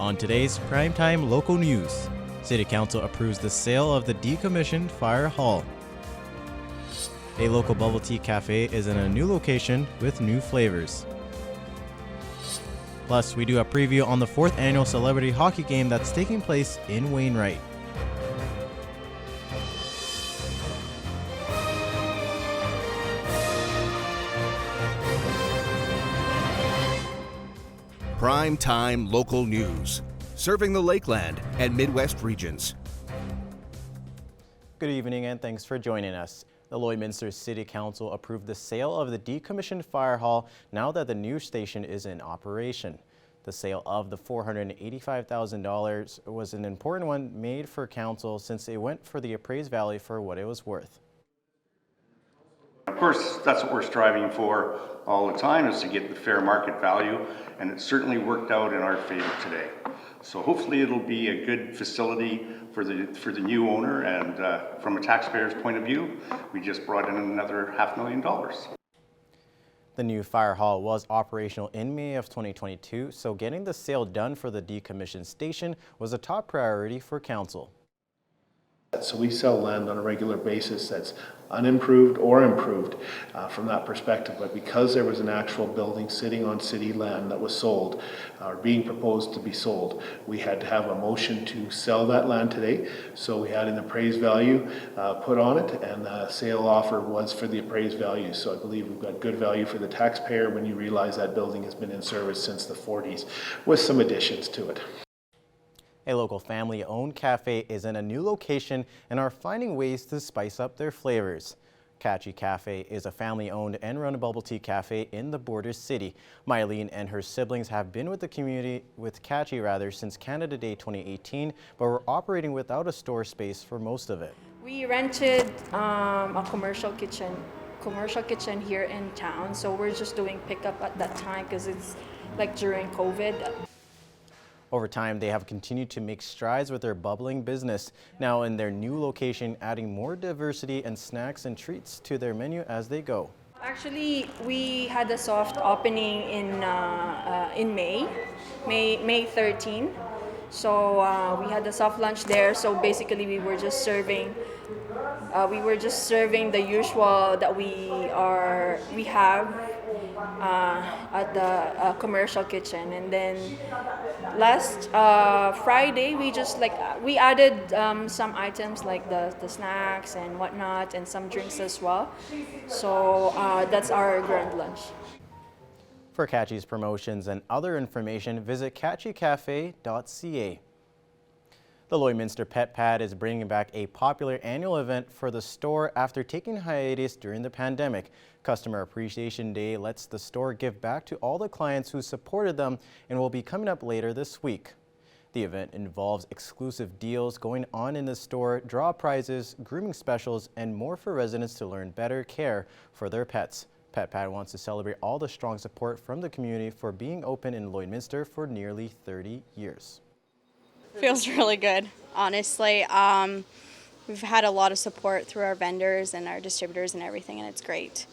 On today's Primetime Local News, City Council approves the sale of the decommissioned Fire Hall. A local bubble tea cafe is in a new location with new flavors. Plus, we do a preview on the 4th annual celebrity hockey game that's taking place in Wainwright. Prime Time Local News, serving the Lakeland and Midwest regions. Good evening and thanks for joining us. The Lloydminster City Council approved the sale of the decommissioned fire hall now that the new station is in operation. The sale of the $485,000 was an important one made for council since it went for the appraised value for what it was worth. Of course, that's what we're striving for all the time, is to get the fair market value, and it certainly worked out in our favor today. So hopefully it'll be a good facility for the new owner, and from a taxpayer's point of view, we just brought in another $500,000. The new fire hall was operational in May of 2022, so getting the sale done for the decommissioned station was a top priority for council. So we sell land on a regular basis that's unimproved or improved from that perspective, but because there was an actual building sitting on city land that was sold or being proposed to be sold, we had to have a motion to sell that land today. So we had an appraised value put on it, and the sale offer was for the appraised value. So I believe we've got good value for the taxpayer when you realize that building has been in service since the 40s with some additions to it. A local family-owned cafe is in a new location and are finding ways to spice up their flavors. Catchy Cafe is a family-owned and run bubble tea cafe in the border city. Mylene and her siblings have been with the community, with Catchy since Canada Day 2018, but were operating without a store space for most of it. We rented a commercial kitchen here in town, so we're just doing pickup at that time because it's like during COVID. Over time, they have continued to make strides with their bubbling business, now in their new location, adding more diversity and snacks and treats to their menu as they go. Actually, we had a soft opening in May 13. So we had a soft lunch there. So basically, we were just serving the usual that we have at the commercial kitchen. And then last Friday, we added some items like the snacks and whatnot, and some drinks as well. So that's our grand lunch. For Catchy's promotions and other information, visit catchycafe.ca. The Lloydminster Pet Pad is bringing back a popular annual event for the store after taking hiatus during the pandemic. Customer Appreciation Day lets the store give back to all the clients who supported them and will be coming up later this week. The event involves exclusive deals going on in the store, draw prizes, grooming specials, and more for residents to learn better care for their pets. Pet Pad wants to celebrate all the strong support from the community for being open in Lloydminster for nearly 30 years. Feels really good, honestly. We've had a lot of support through our vendors and our distributors and everything, and it's great.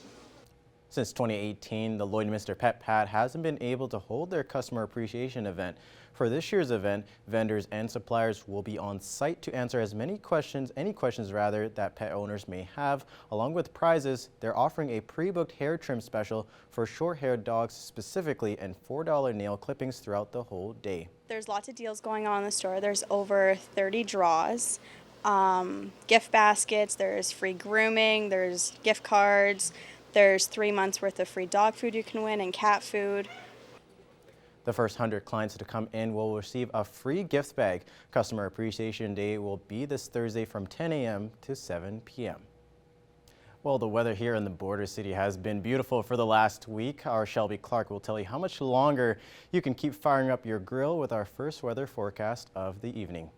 Since 2018, the Lloydminster Pet Pad hasn't been able to hold their customer appreciation event. For this year's event, vendors and suppliers will be on site to answer any questions that pet owners may have. Along with prizes, they're offering a pre-booked hair trim special for short-haired dogs specifically, and $4 nail clippings throughout the whole day. There's lots of deals going on in the store. There's over 30 draws, gift baskets, there's free grooming, there's gift cards, there's 3 months worth of free dog food you can win and cat food. The first 100 clients to come in will receive a free gift bag. Customer Appreciation Day will be this Thursday from 10 a.m. to 7 p.m. Well, the weather here in the border city has been beautiful for the last week. Our Shelby Clark will tell you how much longer you can keep firing up your grill with our first weather forecast of the evening.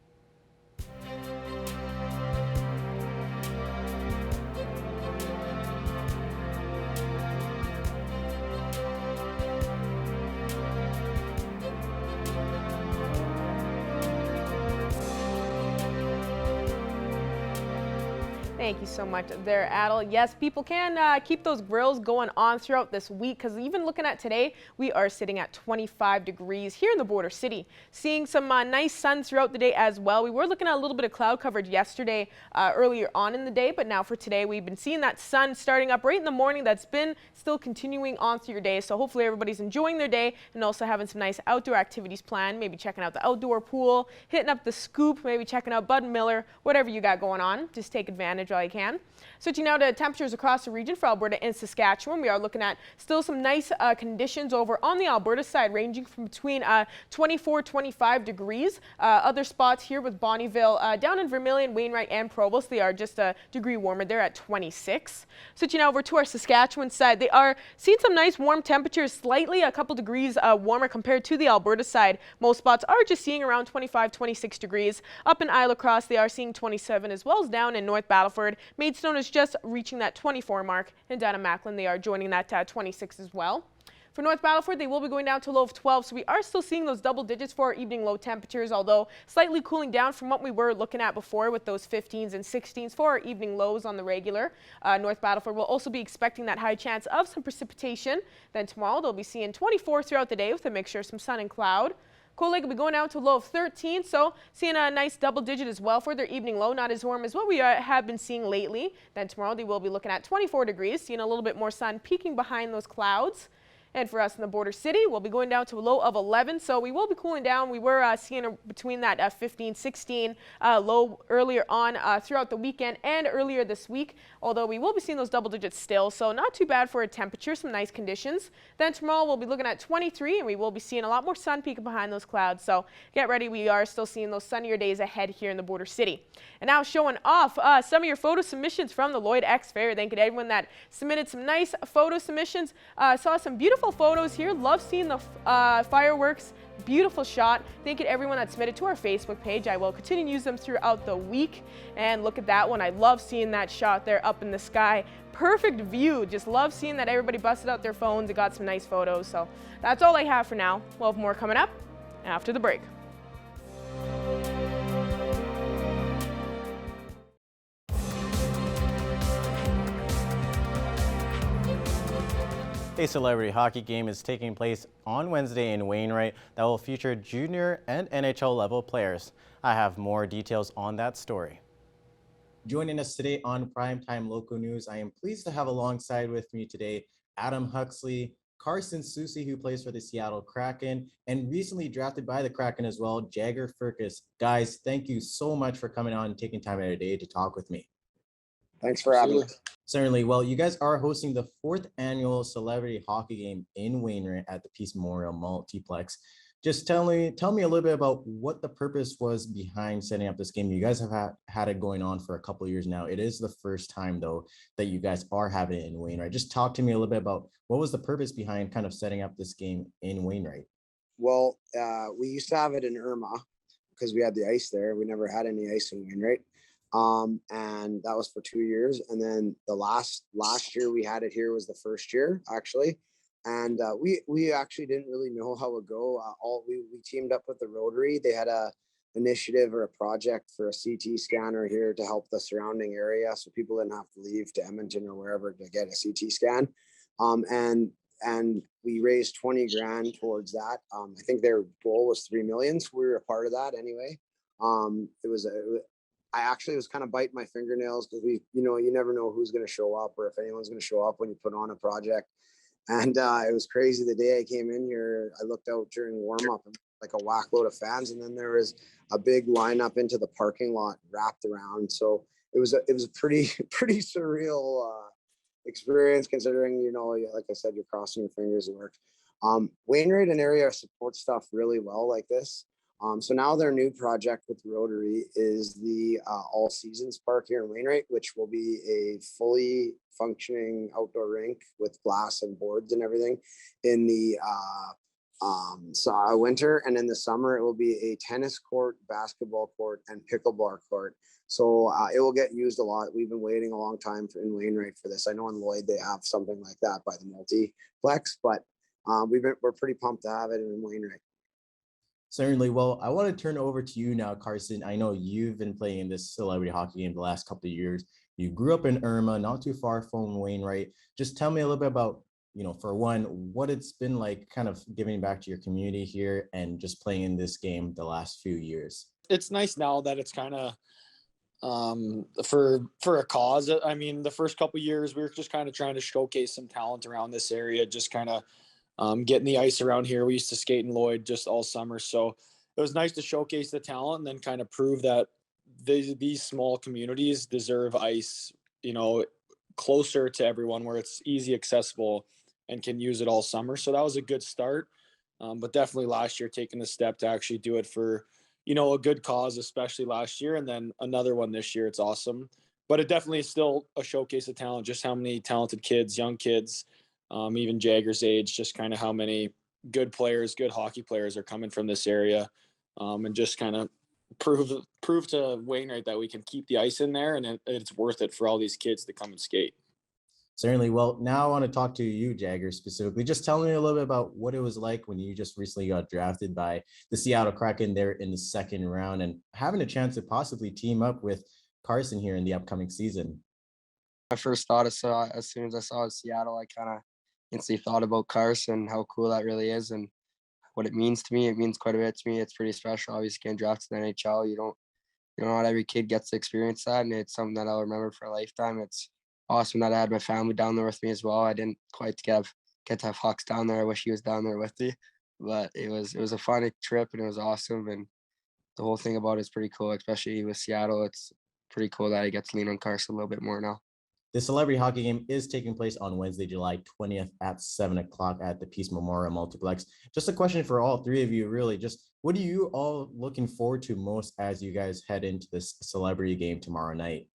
Thank you so much there, Adel. Yes, people can keep those grills going on throughout this week because even looking at today, we are sitting at 25 degrees here in the border city. Seeing some nice sun throughout the day as well. We were looking at a little bit of cloud coverage yesterday earlier on in the day, but now for today, we've been seeing that sun starting up right in the morning. That's been still continuing on through your day. So hopefully everybody's enjoying their day and also having some nice outdoor activities planned. Maybe checking out the outdoor pool, hitting up the Scoop, maybe checking out Bud Miller, whatever you got going on. Just take advantage while you can. Switching now to temperatures across the region for Alberta and Saskatchewan. We are looking at still some nice conditions over on the Alberta side, ranging from between 24, 25 degrees. Other spots here with Bonnyville, down in Vermilion, Wainwright, and Provost, they are just a degree warmer. They're at 26. Switching over to our Saskatchewan side, they are seeing some nice warm temperatures, slightly a couple degrees warmer compared to the Alberta side. Most spots are just seeing around 25, 26 degrees. Up in Isle Cross, they are seeing 27, as well as down in North Battleford. Maidstone is just reaching that 24 mark, and down in Macklin, they are joining that 26 as well. For North Battleford, they will be going down to a low of 12, so we are still seeing those double digits for our evening low temperatures, although slightly cooling down from what we were looking at before with those 15s and 16s for our evening lows on the regular. North Battleford will also be expecting that high chance of some precipitation. Then tomorrow, they'll be seeing 24 throughout the day with a mixture of some sun and cloud. Cold Lake will be going down to a low of 13, so seeing a nice double digit as well for their evening low, not as warm as what we have been seeing lately. Then tomorrow they will be looking at 24 degrees, seeing a little bit more sun peeking behind those clouds. And for us in the border city, we'll be going down to a low of 11, so we will be cooling down. We were seeing between that 15, 16 low earlier on throughout the weekend and earlier this week, although we will be seeing those double digits still, so not too bad for a temperature, some nice conditions. Then tomorrow we'll be looking at 23, and we will be seeing a lot more sun peeking behind those clouds, so get ready. We are still seeing those sunnier days ahead here in the border city. And now showing off some of your photo submissions from the Lloyd X Fair. Thank you to everyone that submitted some nice photo submissions. Saw some beautiful photos here. Love seeing the fireworks. Beautiful shot. Thank you to everyone that submitted to our Facebook page. I will continue to use them throughout the week. And look at that one. I love seeing that shot there up in the sky. Perfect view. Just love seeing that everybody busted out their phones and got some nice photos. So that's all I have for now. We'll have more coming up after the break. A celebrity hockey game is taking place on Wednesday in Wainwright that will feature junior and NHL level players. I have more details on that story. Joining us today on Primetime Local News, I am pleased to have alongside with me today Adam Huxley, Carson Soucy, who plays for the Seattle Kraken, and recently drafted by the Kraken as well, Jagger Firkus. Guys, thank you so much for coming on and taking time out of the day to talk with me. Thanks for having us. Certainly. Well, you guys are hosting the 4th annual celebrity hockey game in Wainwright at the Peace Memorial Multiplex. Just tell me a little bit about what the purpose was behind setting up this game. You guys have had it going on for a couple of years now. It is the first time, though, that you guys are having it in Wainwright. Just talk to me a little bit about what was the purpose behind kind of setting up this game in Wainwright. Well, we used to have it in Irma because we had the ice there. We never had any ice in Wainwright. And that was for 2 years. And then the last year we had it here was the first year, actually. And we actually didn't really know how it would go. We teamed up with the Rotary. They had a initiative or a project for a CT scanner here to help the surrounding area, so people didn't have to leave to Edmonton or wherever to get a CT scan. And we raised 20 grand towards that. I think their goal was 3 million, so we were a part of that anyway. I actually was kind of biting my fingernails because you never know who's going to show up or if anyone's going to show up when you put on a project. And it was crazy. The day I came in here, I looked out during warm up and like a whack load of fans. And then there was a big lineup into the parking lot wrapped around. So it was a pretty surreal experience considering, like I said, you're crossing your fingers it worked. Wainwright and area support stuff really well like this. So now their new project with Rotary is the All Seasons Park here in Wainwright, which will be a fully functioning outdoor rink with glass and boards and everything in the winter. And in the summer, it will be a tennis court, basketball court, and pickleball court. So it will get used a lot. We've been waiting a long time in Wainwright for this. I know in Lloyd they have something like that by the multiplex, but we're pretty pumped to have it in Wainwright. Certainly. Well, I want to turn over to you now, Carson. I know you've been playing in this celebrity hockey game the last couple of years. You grew up in Irma, not too far from Wainwright. Just tell me a little bit about, for one, what it's been like kind of giving back to your community here and just playing in this game the last few years. It's nice now that it's kind of for a cause. I mean, the first couple of years we were just kind of trying to showcase some talent around this area, just kind of getting the ice around here. We used to skate in Lloyd just all summer, so it was nice to showcase the talent and then kind of prove that these small communities deserve ice, closer to everyone where it's easy accessible and can use it all summer. So that was a good start. But definitely last year taking the step to actually do it for a good cause, especially last year, and then another one this year. It's awesome. But it definitely is still a showcase of talent, just how many talented kids, young kids, even Jagger's age, just kind of how many good players, good hockey players are coming from this area, and just kind of prove to Wainwright that we can keep the ice in there, and it's worth it for all these kids to come and skate. Certainly. Well, now I want to talk to you, Jagger, specifically. Just tell me a little bit about what it was like when you just recently got drafted by the Seattle Kraken there in the second round and having a chance to possibly team up with Carson here in the upcoming season. I first thought as soon as I saw Seattle, I kind of instantly thought about Carson, how cool that really is, and what it means to me. It means quite a bit to me. It's pretty special. Obviously, getting drafted in the NHL, not every kid gets to experience that, and it's something that I'll remember for a lifetime. It's awesome that I had my family down there with me as well. I didn't quite get to have Hawks down there. I wish he was down there with me, but it was a fun trip and it was awesome. And the whole thing about it is pretty cool, especially with Seattle. It's pretty cool that I get to lean on Carson a little bit more now. The celebrity hockey game is taking place on Wednesday, July 20th at 7 o'clock at the Peace Memorial Multiplex. Just a question for all three of you, really. Just what are you all looking forward to most as you guys head into this celebrity game tomorrow night?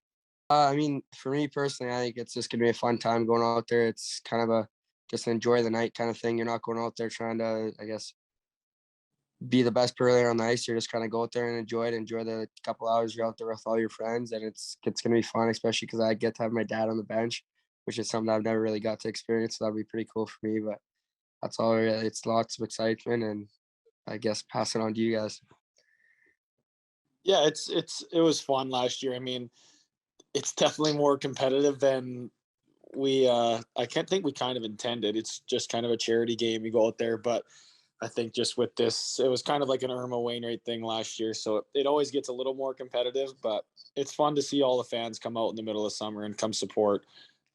I mean, for me personally, I think it's just going to be a fun time going out there. It's kind of just enjoy the night kind of thing. You're not going out there trying to, I guess, be the best player on the ice. You're just kind of go out there and enjoy the couple hours you're out there with all your friends. And it's going to be fun, especially because I get to have my dad on the bench, which is something I've never really got to experience. So that'd be pretty cool for me. But that's all really. It's lots of excitement, and I guess pass it on to you guys. Yeah, it was fun last year. I mean, it's definitely more competitive than I can't think we kind of intended. It's just kind of a charity game. You go out there, but I think just with this, it was kind of like an Irma Wainwright thing last year. So it always gets a little more competitive, but it's fun to see all the fans come out in the middle of summer and come support.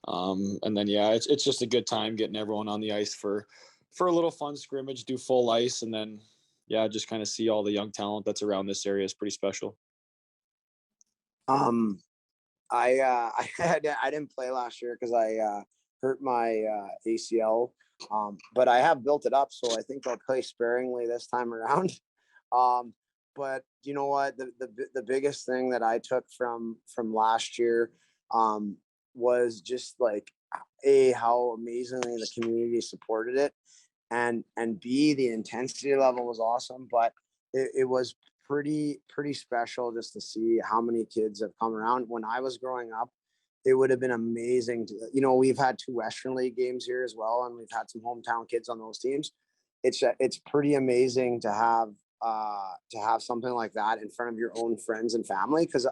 And then, yeah, it's just a good time getting everyone on the ice for a little fun scrimmage, do full ice. And then, yeah, just kind of see all the young talent that's around this area is pretty special. I didn't play last year because I hurt my ACL, but I have built it up, so I think I'll play sparingly this time around. But you know what? The biggest thing that I took from last year was just like how amazingly the community supported it, and B, the intensity level was awesome, but it was pretty special just to see how many kids have come around. When I was growing up, it would have been amazing to, we've had 2 Western League games here as well, and we've had some hometown kids on those teams. It's pretty amazing to have something like that in front of your own friends and family, because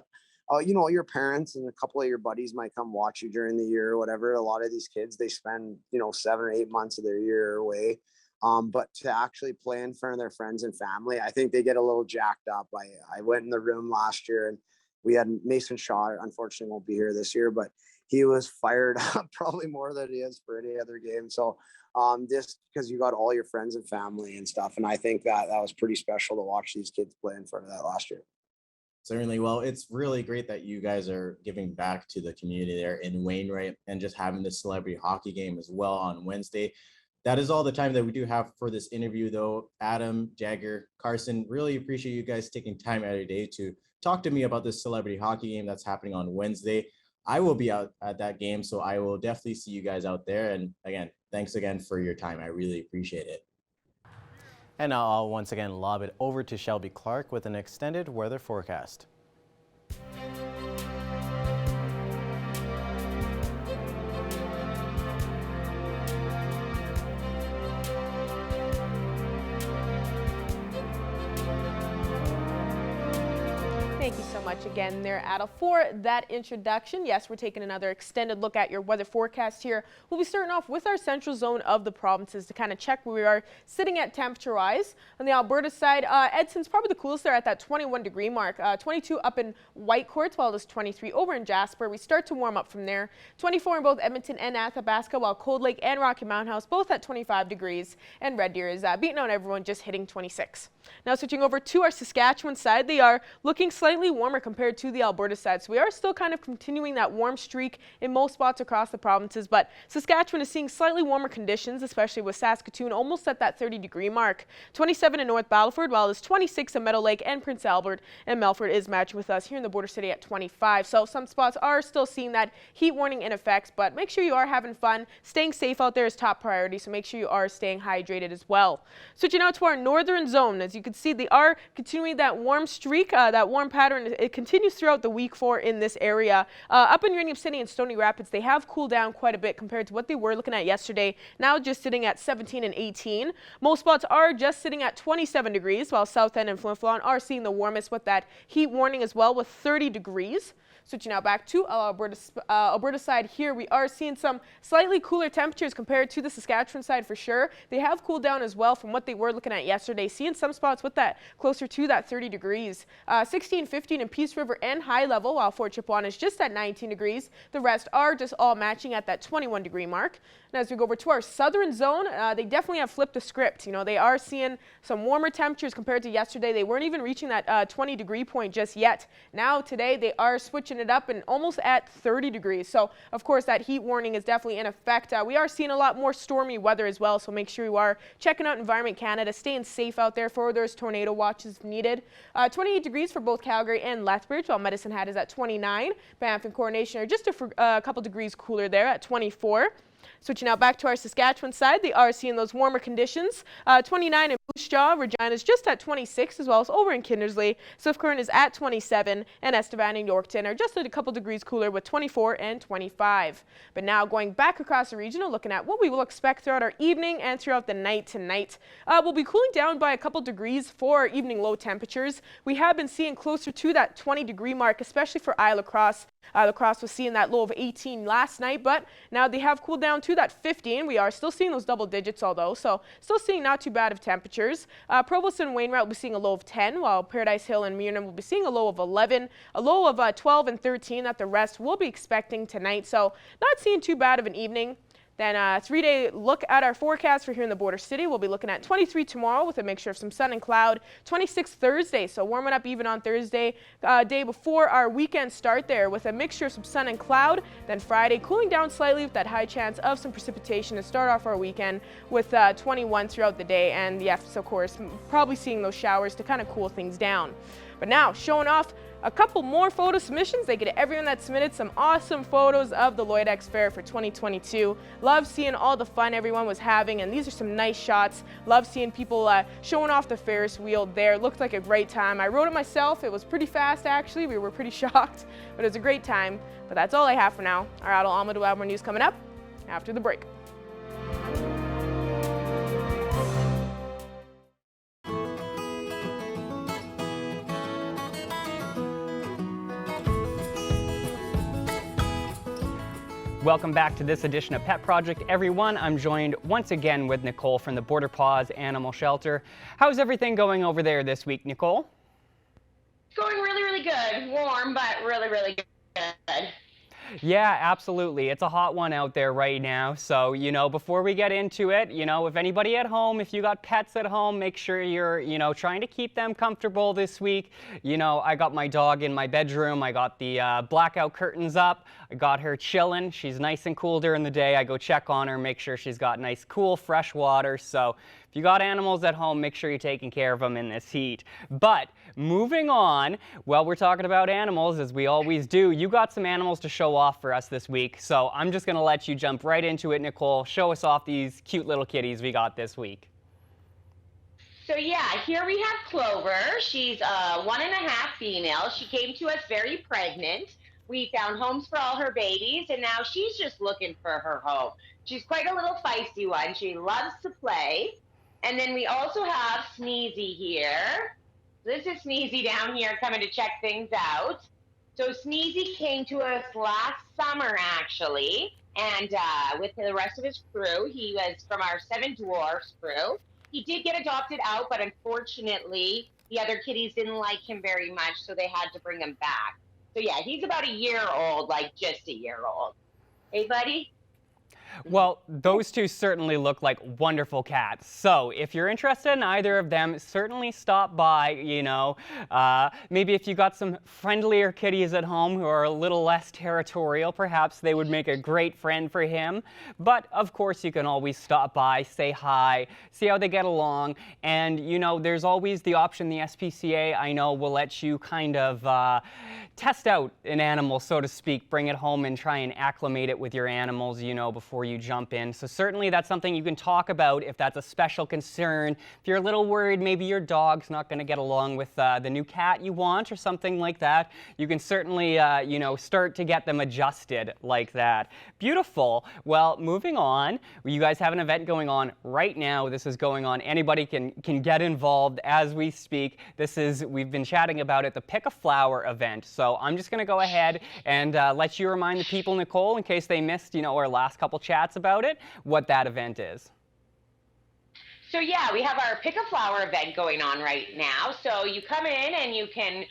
your parents and a couple of your buddies might come watch you during the year or whatever. A lot of these kids, they spend 7 or 8 months of their year away. But to actually play in front of their friends and family, I think they get a little jacked up. I went in the room last year and we had Mason Shaw, unfortunately won't be here this year, but he was fired up probably more than he is for any other game. So just because you got all your friends and family and stuff. And I think that was pretty special to watch these kids play in front of that last year. Certainly. Well, it's really great that you guys are giving back to the community there in Wainwright and just having this celebrity hockey game as well on Wednesday. That is all the time that we do have for this interview, though. Adam, Jagger, Carson, really appreciate you guys taking time out of your day to talk to me about this celebrity hockey game that's happening on Wednesday. I will be out at that game, so I will definitely see you guys out there. And again, thanks again for your time. I really appreciate it. And now I'll once again lob it over to Shelby Clark with an extended weather forecast. Thank you so much again there, Adel, for that introduction. Yes, we're taking another extended look at your weather forecast here. We'll be starting off with our central zone of the provinces to kind of check where we are sitting at temperature-wise. On the Alberta side, Edson's probably the coolest there at that 21-degree mark. 22 up in Whitecourt, while it's 23 over in Jasper. We start to warm up from there. 24 in both Edmonton and Athabasca, while Cold Lake and Rocky Mountain House both at 25 degrees. And Red Deer is beating on everyone, just hitting 26. Now switching over to our Saskatchewan side, they are looking slightly warmer compared to the Alberta side. So we are still kind of continuing that warm streak in most spots across the provinces, but Saskatchewan is seeing slightly warmer conditions, especially with Saskatoon almost at that 30-degree mark. 27 in North Battleford, while it's 26 in Meadow Lake and Prince Albert, and Melfort is matching with us here in the border city at 25. So some spots are still seeing that heat warning in effect, but make sure you are having fun. Staying safe out there is top priority, so make sure you are staying hydrated as well. Switching out to our northern zone, as you can see, they are continuing that warm streak, that warm pattern. It continues throughout the week in this area. Up in Uranium City and Stony Rapids, they have cooled down quite a bit compared to what they were looking at yesterday. Now just sitting at 17 and 18. Most spots are just sitting at 27 degrees, while South End and Flin Flon are seeing the warmest with that heat warning as well, with 30 degrees. Switching now back to Alberta side here, we are seeing some slightly cooler temperatures compared to the Saskatchewan side for sure. They have cooled down as well from what they were looking at yesterday, seeing some spots with that closer to that 30 degrees. 16, 15 in Peace River and High Level, while Fort Chipewyan is just at 19 degrees. The rest are just all matching at that 21-degree mark. And as we go over to our southern zone, they definitely have flipped the script. You know, they are seeing some warmer temperatures compared to yesterday. They weren't even reaching that 20-degree point just yet. Now today they are switching it up and almost at 30 degrees. So of course that heat warning is definitely in effect. We are seeing a lot more stormy weather as well, so make sure you are checking out Environment Canada, staying safe out there for those tornado watches needed. 28 degrees for both Calgary and Lethbridge, while Medicine Hat is at 29. Banff and Coronation are just a couple degrees cooler there at 24. Switching out back to our Saskatchewan side, they are seeing those warmer conditions. 29 in Moose Jaw, Regina is just at 26, as well as over in Kindersley. Swift Current is at 27, and Estevan and Yorkton are just a couple degrees cooler with 24 and 25. But now going back across the region, looking at what we will expect throughout our evening and throughout the night tonight. We'll be cooling down by a couple degrees for our evening low temperatures. We have been seeing closer to that 20-degree mark, especially for Isle La Crosse. La Crosse was seeing that low of 18 last night, but now they have cooled down to that 15. We are still seeing those double digits, although, so still seeing not too bad of temperatures. Provost and Wainwright will be seeing a low of 10, while Paradise Hill and Muirnan will be seeing a low of 11, a low of 12 and 13 that the rest will be expecting tonight. So not seeing too bad of an evening. Then a 3-day look at our forecast for here in the border city. We'll be looking at 23 tomorrow with a mixture of some sun and cloud. 26 Thursday, so warming up even on Thursday, day before our weekend start there with a mixture of some sun and cloud. Then Friday cooling down slightly with that high chance of some precipitation to start off our weekend with 21 throughout the day. And yes, of course, probably seeing those showers to kind of cool things down. But now showing off a couple more photo submissions. They get everyone that submitted some awesome photos of the Lloyd X Fair for 2022. Love seeing all the fun everyone was having, and these are some nice shots. Love seeing people showing off the Ferris wheel there. It looked like a great time. I rode it myself. It was pretty fast, actually. We were pretty shocked, but it was a great time. But that's all I have for now. Our Adel Almond will have more news coming up after the break. Welcome back to this edition of Pet Project, everyone. I'm joined once again with Nicole from the Border Paws Animal Shelter. How's everything going over there this week, Nicole? Going really, really good. Warm, but really, really good. Yeah, absolutely. It's a hot one out there right now. So, you know, before we get into it, you know, if anybody at home, if you got pets at home, make sure you're, you know, trying to keep them comfortable this week. You know, I got my dog in my bedroom. I got the blackout curtains up. I got her chilling. She's nice and cool during the day. I go check on her, make sure she's got nice, cool, fresh water. So if you got animals at home, make sure you're taking care of them in this heat. But moving on, well, we're talking about animals, as we always do. You got some animals to show off for us this week, so I'm just going to let you jump right into it, Nicole. Show us off these cute little kitties we got this week. So yeah, here we have Clover. She's a 1.5 female. She came to us very pregnant. We found homes for all her babies, and now she's just looking for her home. She's quite a little feisty one. She loves to play. And then we also have Sneezy here. So this is Sneezy down here coming to check things out. So Sneezy came to us last summer, actually, and with the rest of his crew. He was from our Seven Dwarfs crew. He did get adopted out, but unfortunately, the other kitties didn't like him very much, so they had to bring him back. So yeah, he's about a year old, like just a year old. Hey, buddy? Well, those two certainly look like wonderful cats. So if you're interested in either of them, certainly stop by, maybe if you got some friendlier kitties at home who are a little less territorial, perhaps they would make a great friend for him. But of course, you can always stop by, say hi, see how they get along. And, there's always the option, the SPCA, I know, will let you kind of test out an animal, so to speak, bring it home and try and acclimate it with your animals, before you jump in. So certainly that's something you can talk about if that's a special concern. If you're a little worried maybe your dog's not going to get along with the new cat you want or something like that, you can certainly, start to get them adjusted like that. Beautiful. Well, moving on, you guys have an event going on right now. This is going on. Anybody can get involved as we speak. We've been chatting about it, the Pick a Flower event. So I'm just going to go ahead and let you remind the people, Nicole, in case they missed, our last couple chats about it, what that event is. So yeah, we have our Pick a Flower event going on right now. So you come in and you can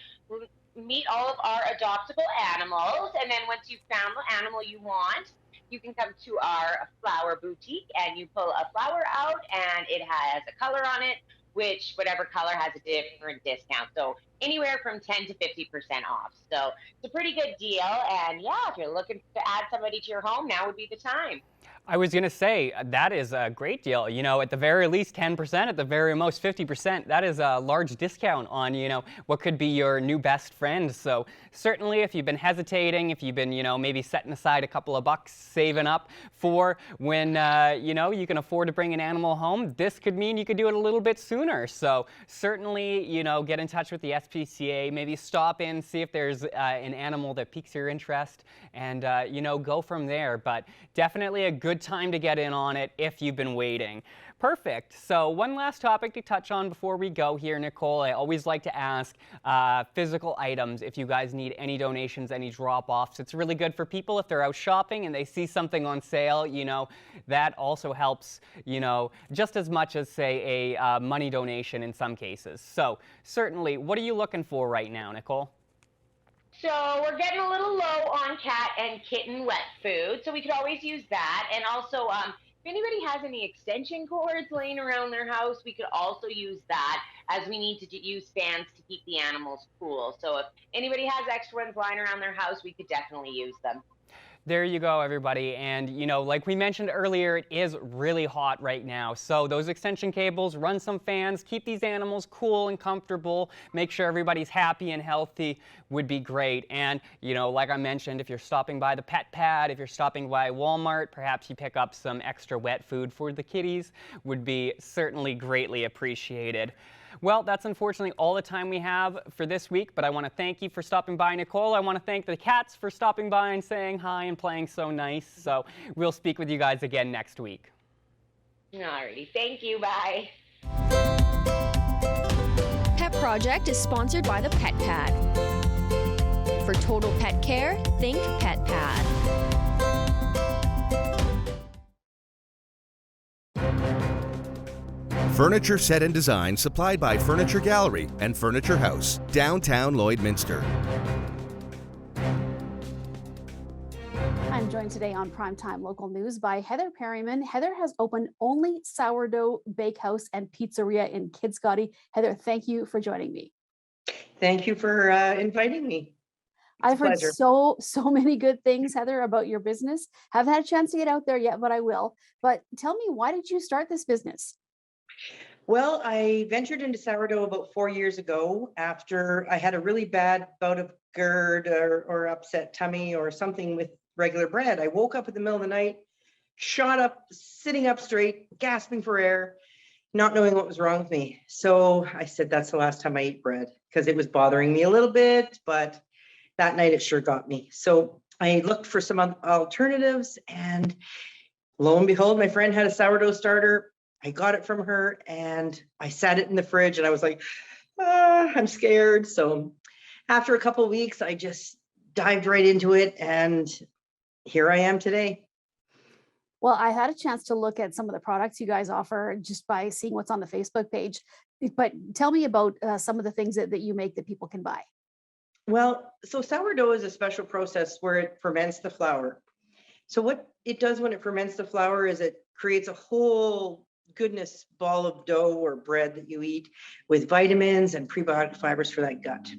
meet all of our adoptable animals, and then once you've found the animal you want, you can come to our flower boutique and you pull a flower out and it has a color on it, which whatever color has a different discount. So anywhere from 10 to 50% off. So it's a pretty good deal. And yeah, if you're looking to add somebody to your home, now would be the time. I was going to say, that is a great deal. At the very least 10%, at the very most 50%. That is a large discount on, what could be your new best friend. So certainly if you've been hesitating, if you've been, maybe setting aside a couple of bucks, saving up for when, you can afford to bring an animal home, this could mean you could do it a little bit sooner. So certainly, get in touch with the SPCA, maybe stop in, see if there's an animal that piques your interest and, go from there. But definitely a good time to get in on it if you've been waiting. Perfect. So one last topic to touch on before we go here, Nicole. I always like to ask physical items if you guys need any donations, any drop-offs. It's really good for people if they're out shopping and they see something on sale, that also helps, just as much as, say, a money donation in some cases. So certainly, what are you looking for right now, Nicole? So we're getting a little low on cat and kitten wet food, so we could always use that. And also, if anybody has any extension cords laying around their house, we could also use that, as we need to use fans to keep the animals cool. So if anybody has extra ones lying around their house, we could definitely use them. There you go, everybody. And, like we mentioned earlier, it is really hot right now. So those extension cables, run some fans, keep these animals cool and comfortable, make sure everybody's happy and healthy would be great. And, like I mentioned, if you're stopping by the pet pad, if you're stopping by Walmart, perhaps you pick up some extra wet food for the kitties, would be certainly greatly appreciated. Well, that's unfortunately all the time we have for this week, but I want to thank you for stopping by, Nicole. I want to thank the cats for stopping by and saying hi and playing so nice. So we'll speak with you guys again next week. Alrighty, thank you, bye. Pet Project is sponsored by the Pet Pad. For total pet care, think Pet Pad. Furniture set and design supplied by Furniture Gallery and Furniture House, downtown Lloydminster. I'm joined today on Primetime Local News by Heather Perryman. Heather has opened Only Sourdough Bakehouse and Pizzeria in Kidscotty. Heather, thank you for joining me. Thank you for inviting me. I've heard so many good things, Heather, about your business. Haven't had a chance to get out there yet, but I will. But tell me, why did you start this business? Well, I ventured into sourdough about 4 years ago after I had a really bad bout of GERD or upset tummy or something with regular bread. I woke up in the middle of the night, shot up, sitting up straight, gasping for air, not knowing what was wrong with me. So I said, that's the last time I eat bread, because it was bothering me a little bit, but that night it sure got me. So I looked for some alternatives, and lo and behold, my friend had a sourdough starter. I got it from her and I sat it in the fridge and I was like, I'm scared. So after a couple of weeks, I just dived right into it, and here I am today. Well, I had a chance to look at some of the products you guys offer just by seeing what's on the Facebook page. But tell me about some of the things that you make that people can buy. Well, so sourdough is a special process where it ferments the flour. So what it does when it ferments the flour is it creates a whole goodness ball of dough or bread that you eat with vitamins and prebiotic fibers for that gut.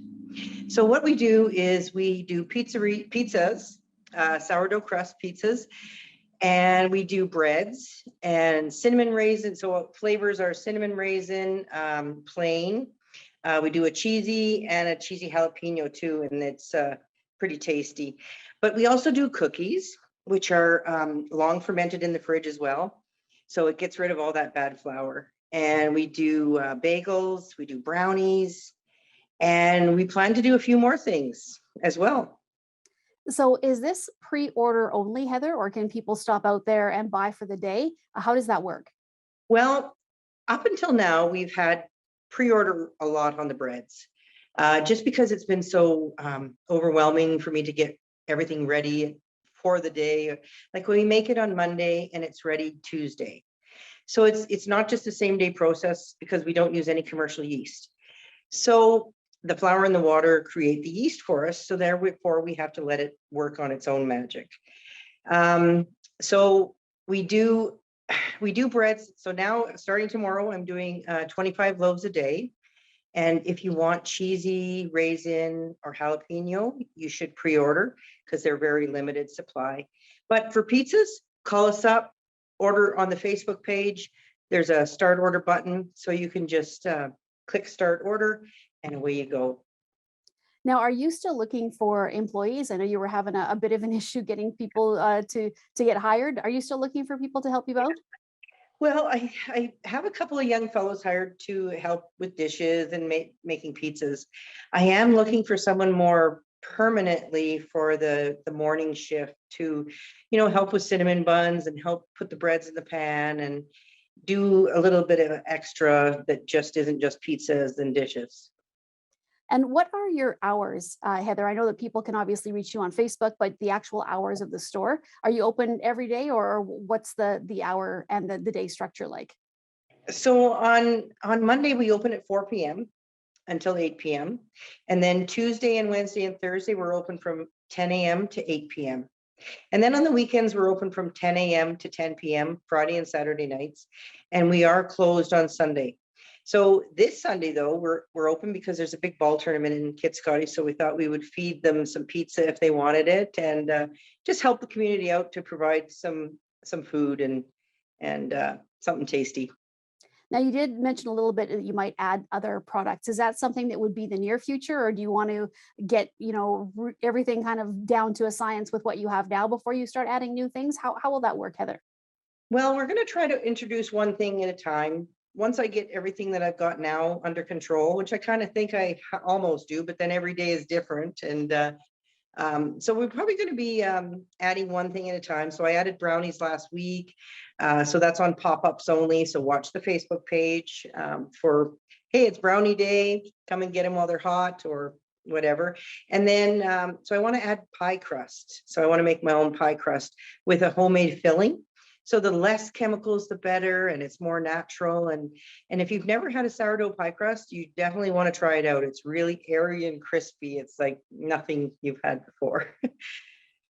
So what we do is we do pizzas, sourdough crust pizzas, and we do breads and cinnamon raisin. So what flavors are cinnamon raisin, plain. We do a cheesy and a cheesy jalapeno too, and it's pretty tasty. But we also do cookies, which are long fermented in the fridge as well. So it gets rid of all that bad flour. And we do bagels, we do brownies, and we plan to do a few more things as well. So is this pre-order only, Heather, or can people stop out there and buy for the day? How does that work? Well, up until now, we've had pre-order a lot on the breads, just because it's been so overwhelming for me to get everything ready for the day. Like when we make it on Monday and it's ready Tuesday. So it's not just a same day process because we don't use any commercial yeast. So the flour and the water create the yeast for us. So therefore we have to let it work on its own magic. So we do breads. So now starting tomorrow, I'm doing 25 loaves a day. And if you want cheesy, raisin, or jalapeno, you should pre-order because they're very limited supply. But for pizzas, call us up, order on the Facebook page. There's a start order button. So you can just click start order and away you go. Now, are you still looking for employees? I know you were having a bit of an issue getting people to get hired. Are you still looking for people to help you out? Well, I have a couple of young fellows hired to help with dishes and making pizzas. I am looking for someone more permanently for the morning shift to, help with cinnamon buns and help put the breads in the pan and do a little bit of extra that just isn't just pizzas and dishes. And what are your hours, Heather? I know that people can obviously reach you on Facebook, but the actual hours of the store, are you open every day, or what's the hour and the day structure like? So on Monday, we open at 4 p.m. until 8 p.m. And then Tuesday and Wednesday and Thursday, we're open from 10 a.m. to 8 p.m. And then on the weekends, we're open from 10 a.m. to 10 p.m. Friday and Saturday nights. And we are closed on Sunday. So this Sunday, though, we're open because there's a big ball tournament in Kitscoty. So we thought we would feed them some pizza if they wanted it, and just help the community out to provide some food and something tasty. Now, you did mention a little bit that you might add other products. Is that something that would be the near future, or do you want to get everything kind of down to a science with what you have now before you start adding new things? How will that work, Heather? Well, we're going to try to introduce one thing at a time. Once I get everything that I've got now under control, which I kind of think I almost do, but then every day is different. And so we're probably going to be adding one thing at a time. So I added brownies last week. So that's on pop-ups only. So watch the Facebook page for, hey, it's brownie day. Come and get them while they're hot or whatever. And then, so I want to add pie crust. So I want to make my own pie crust with a homemade filling. So the less chemicals, the better, and it's more natural. And if you've never had a sourdough pie crust, you definitely want to try it out. It's really airy and crispy. It's like nothing you've had before.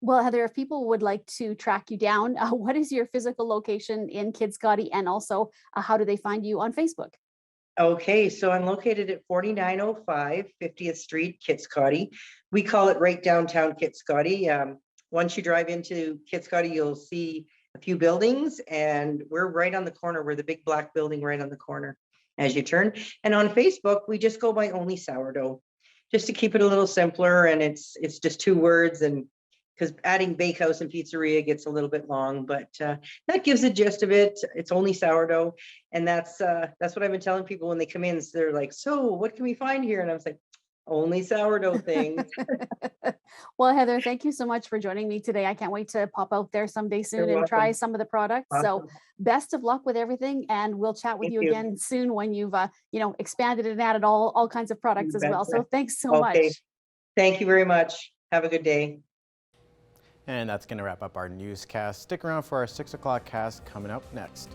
Well, Heather, if people would like to track you down, what is your physical location in Kitscoty, and also how do they find you on Facebook? Okay, so I'm located at 4905 50th Street, Kitscoty. We call it right downtown Kitscoty. Once you drive into Kitscoty, you'll see a few buildings, and we're right on the corner. We're the big black building right on the corner as you turn. And on Facebook, we just go by Only Sourdough, just to keep it a little simpler. And it's just 2 words, and because adding bakehouse and pizzeria gets a little bit long, but that gives the gist of it. It's Only Sourdough, and that's what I've been telling people when they come in. So they're like, "So what can we find here?" And I was like, Only sourdough things. Well, Heather, thank you so much for joining me today. I can't wait to pop out there someday soon You're and try welcome. some of the products. So Awesome. best of luck with everything, and we'll chat with Thank you you. again soon when you've expanded and added all kinds of products You as well. So betcha. thanks so Okay. much. Thank you very much. Have a good day. And that's going to wrap up our newscast. Stick around for our 6 o'clock cast coming up next.